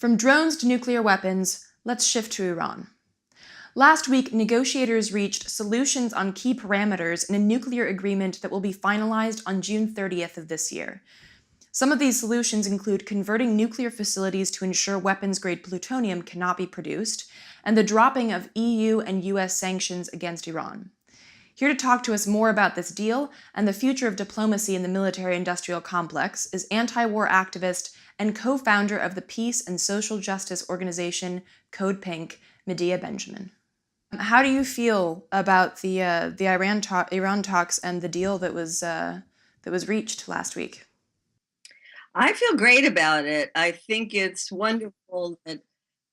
From drones to nuclear weapons, let's shift to Iran. Last week, negotiators reached solutions on key parameters in a nuclear agreement that will be finalized on June 30th of this year. Some of these solutions include converting nuclear facilities to ensure weapons-grade plutonium cannot be produced, and the dropping of EU and US sanctions against Iran. Here to talk to us more about this deal and the future of diplomacy in the military-industrial complex is anti-war activist and co-founder of the peace and social justice organization Code Pink, Medea Benjamin. How do you feel about the Iran talks and the deal that was reached last week? I feel great about it. I think it's wonderful that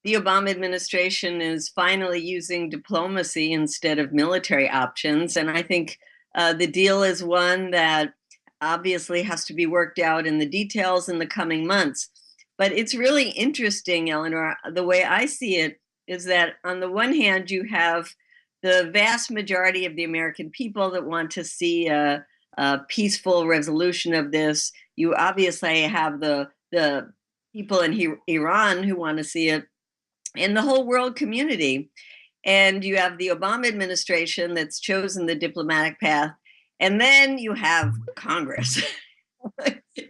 the Obama administration is finally using diplomacy instead of military options. And I think the deal is one that obviously has to be worked out in the details in the coming months. But it's really interesting, Eleanor. The way I see it is that on the one hand, you have the vast majority of the American people that want to see a peaceful resolution of this. You obviously have the people in Iran who want to see it, and the whole world community. And you have the Obama administration that's chosen the diplomatic path. And then you have Congress.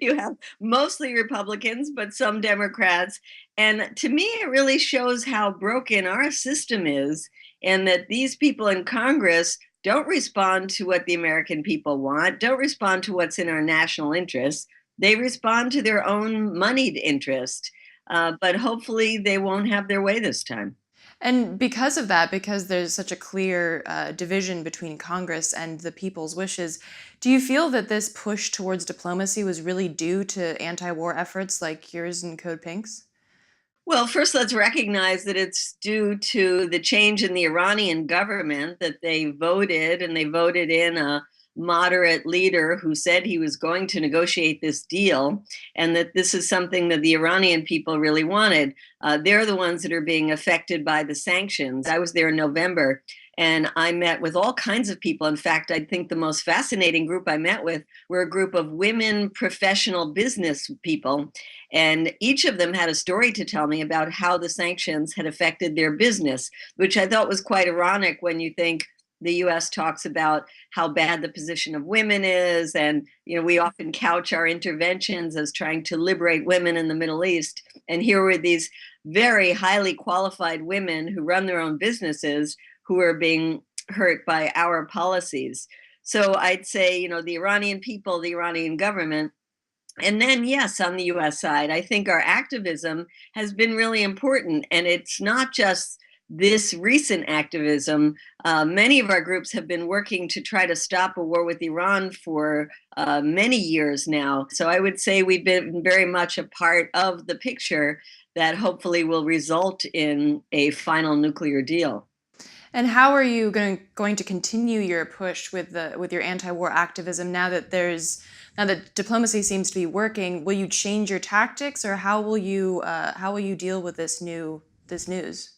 You have mostly Republicans, but some Democrats. And to me, it really shows how broken our system is, and that these people in Congress don't respond to what the American people want, don't respond to what's in our national interest. They respond to their own moneyed interest. But hopefully they won't have their way this time. And because of that, because there's such a clear division between Congress and the people's wishes, do you feel that this push towards diplomacy was really due to anti-war efforts like yours and Code Pink's? Well, first, let's recognize that it's due to the change in the Iranian government that they voted, and they voted in a moderate leader who said he was going to negotiate this deal, and that this is something that the Iranian people really wanted. They're the ones that are being affected by the sanctions. I was there in November, and I met with all kinds of people. In fact, I think the most fascinating group I met with were a group of women professional business people. And each of them had a story to tell me about how the sanctions had affected their business, which I thought was quite ironic when you think the US talks about how bad the position of women is. And, we often couch our interventions as trying to liberate women in the Middle East. And here were these very highly qualified women who run their own businesses who are being hurt by our policies. So I'd say, the Iranian people, the Iranian government. And then, yes, on the US side, I think our activism has been really important. And it's not just this recent activism. Many of our groups have been working to try to stop a war with Iran for many years now. So I would say we've been very much a part of the picture that hopefully will result in a final nuclear deal. And how are you going to continue your push with your anti-war activism now that diplomacy seems to be working? Will you change your tactics, or how will you deal with this news?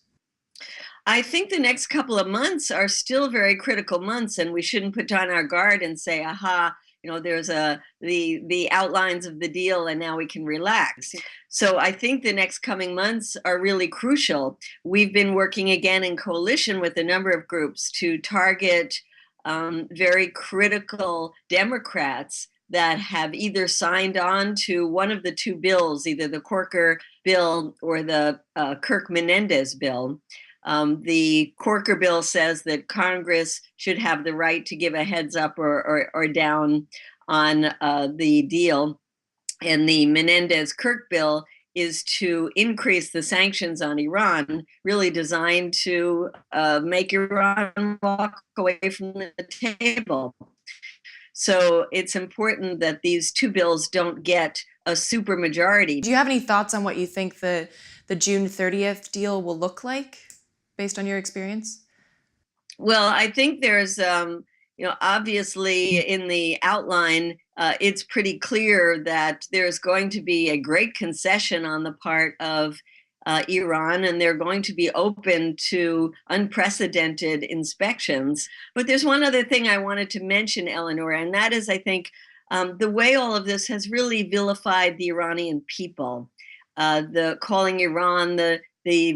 I think the next couple of months are still very critical months, and we shouldn't put on our guard and say, "Aha, there's the outlines of the deal, and now we can relax." So I think the next coming months are really crucial. We've been working again in coalition with a number of groups to target very critical Democrats that have either signed on to one of the two bills, either the Corker bill or the Kirk-Menendez bill. The Corker bill says that Congress should have the right to give a heads up or down on the deal. And the Menendez-Kirk bill is to increase the sanctions on Iran, really designed to make Iran walk away from the table. So it's important that these two bills don't get a supermajority. Do you have any thoughts on what you think the June 30th deal will look like, based on your experience? Well, I think there's, obviously in the outline, it's pretty clear that there's going to be a great concession on the part of Iran, and they're going to be open to unprecedented inspections. But there's one other thing I wanted to mention, Eleanor, and that is, I think, the way all of this has really vilified the Iranian people. the calling Iran the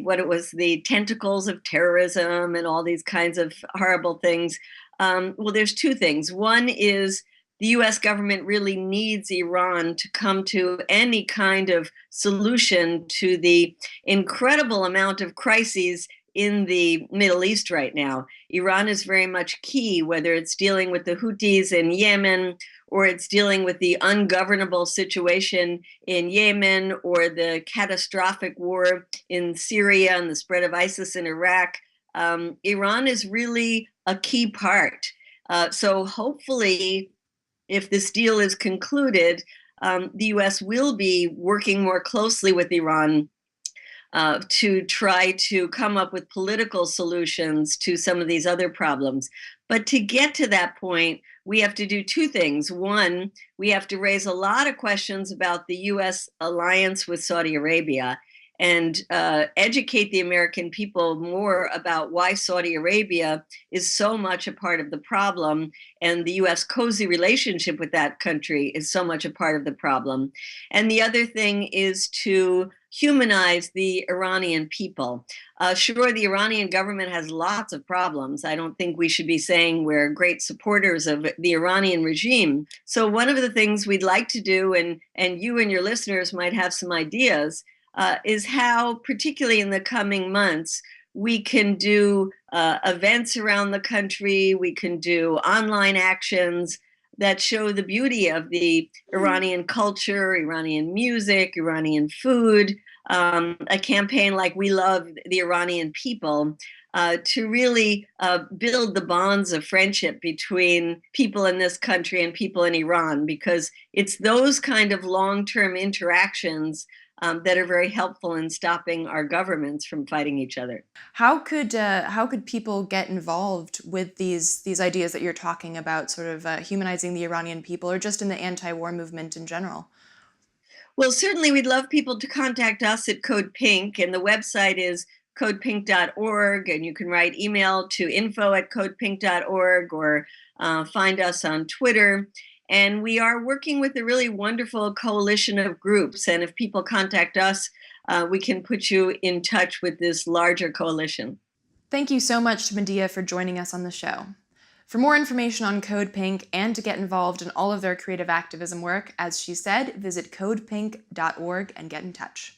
what it was, the tentacles of terrorism and all these kinds of horrible things. Well, there's two things. One is the US government really needs Iran to come to any kind of solution to the incredible amount of crises in the Middle East right now. Iran is very much key, whether it's dealing with the Houthis in Yemen, or it's dealing with the ungovernable situation in Yemen, or the catastrophic war in Syria and the spread of ISIS in Iraq. Iran is really a key part. So hopefully, if this deal is concluded, the US will be working more closely with Iran to try to come up with political solutions to some of these other problems. But to get to that point, we have to do two things. One, we have to raise a lot of questions about the US alliance with Saudi Arabia and educate the American people more about why Saudi Arabia is so much a part of the problem, and the US cozy relationship with that country is so much a part of the problem. And the other thing is to humanize the Iranian people. Sure, the Iranian government has lots of problems. I don't think we should be saying we're great supporters of the Iranian regime. So one of the things we'd like to do, and you and your listeners might have some ideas, is how, particularly in the coming months, we can do events around the country, we can do online actions that show the beauty of the Iranian culture, Iranian music, Iranian food, a campaign like We Love the Iranian People, to really build the bonds of friendship between people in this country and people in Iran, because it's those kind of long-term interactions that are very helpful in stopping our governments from fighting each other. How could people get involved with these ideas that you're talking about, sort of humanizing the Iranian people, or just in the anti-war movement in general? Well, certainly we'd love people to contact us at Code Pink, and the website is codepink.org, and you can write email to info@codepink.org, or find us on Twitter. And we are working with a really wonderful coalition of groups. And if people contact us, we can put you in touch with this larger coalition. Thank you so much to Medea for joining us on the show. For more information on Code Pink and to get involved in all of their creative activism work, as she said, visit codepink.org and get in touch.